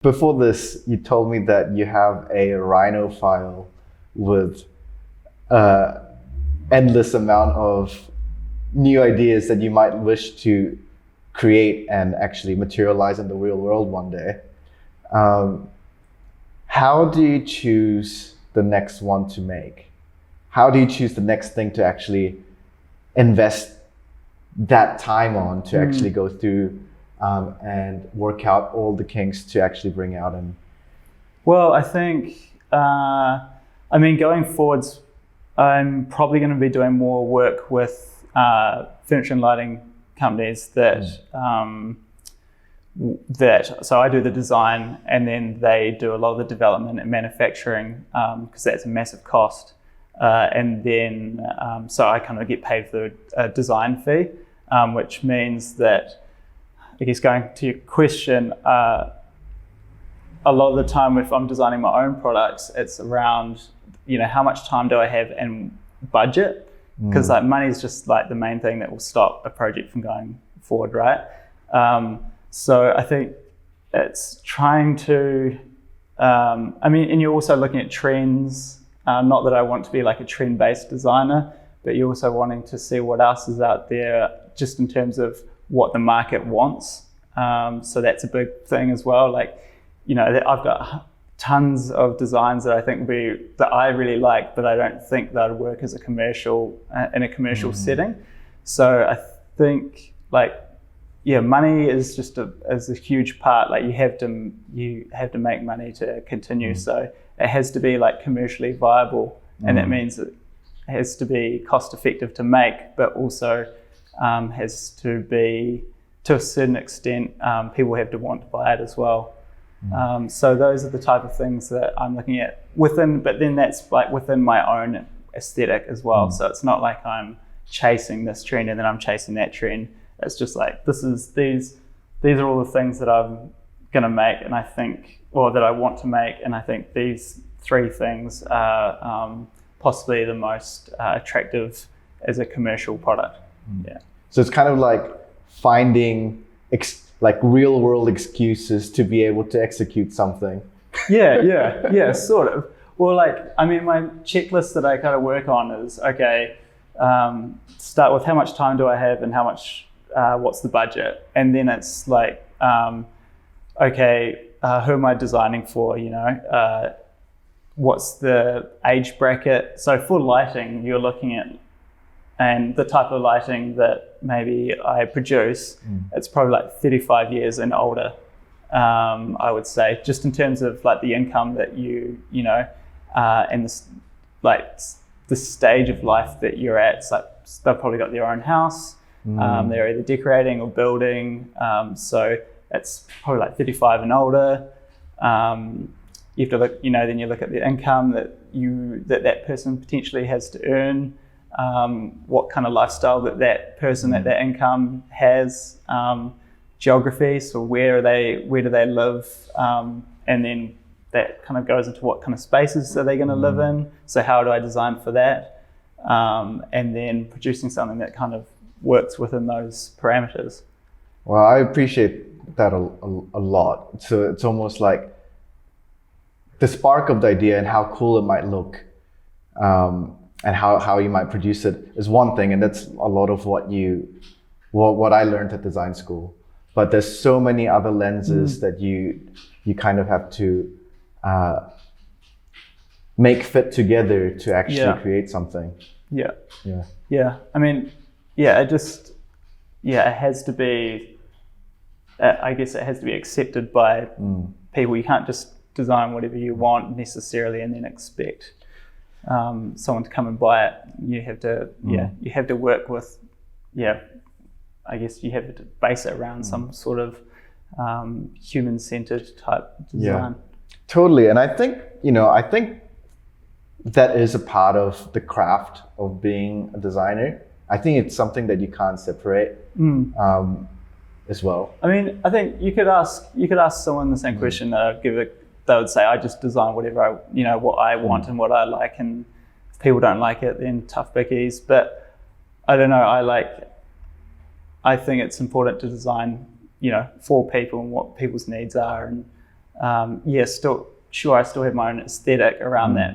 Before this, you told me that you have a Rhino file with uh, endless amount of new ideas that you might wish to create and actually materialize in the real world one day. Um, how do you choose the next one to make? How do you choose the next thing to actually invest that time on to actually go through and work out all the kinks to actually bring out? And Well, I think, going forwards, I'm probably going to be doing more work with furniture and lighting companies so I do the design and then they do a lot of the development and manufacturing because that's a massive cost. And then so I kind of get paid for a design fee, which means that, I guess going to your question, a lot of the time if I'm designing my own products, it's around, how much time do I have and budget? Because money is just like the main thing that will stop a project from going forward, right? So I think it's trying to, and you're also looking at trends. Not that I want to be like a trend-based designer, but you're also wanting to see what else is out there just in terms of what the market wants. So that's a big thing as well. Like, I've got tons of designs that I think that I really like, but I don't think that would work as a commercial in a commercial setting. So I think money is just a huge part. Like you have to make money to continue. So it has to be like commercially viable, and that means it has to be cost effective to make, but also has to be, to a certain extent, people have to want to buy it as well. So those are the type of things that I'm looking at but then that's like within my own aesthetic as well. So it's not like I'm chasing this trend and then I'm chasing that trend. It's just like, these are all the things that I'm gonna make, and I think, or that I want to make, and I think these three things are possibly the most attractive as a commercial product. Yeah. So it's kind of like finding real world excuses to be able to execute something. Yeah, sort of. Well, my checklist that I kind of work on is, okay, start with how much time do I have and how much, what's the budget? And then it's like, okay, who am I designing for, what's the age bracket? So for lighting, you're looking at, and the type of lighting that maybe I produce, it's probably like 35 years and older, I would say, just in terms of like the income that and the stage of life that you're at. It's like they've probably got their own house, they're either decorating or building, so it's probably like 35 and older. You have to look, then you look at the income that person potentially has to earn, what kind of lifestyle that person at that income has, geography, so where do they live, and then that kind of goes into what kind of spaces are they going to live in, so how do I design for that, and then producing something that kind of works within those parameters. Well, I appreciate that a lot. So it's almost like the spark of the idea and how cool it might look, and how you might produce it is one thing, and that's a lot of what I learned at design school. But there's so many other lenses that you kind of have to make fit together to actually create something. Yeah. It has to be, I guess it has to be accepted by people. You can't just design whatever you want necessarily and then expect someone to come and buy it. You have to, you have to work with, I guess you have to base it around some sort of human-centered type design. Totally. And I think that is a part of the craft of being a designer. I think it's something that you can't separate as well. I mean, I think you could ask someone the same question that they would say, I just design whatever what I want and what I like, and if people don't like it, then tough bickies. But I don't know, I think it's important to design, for people and what people's needs are, and yeah, still sure I still have my own aesthetic around that,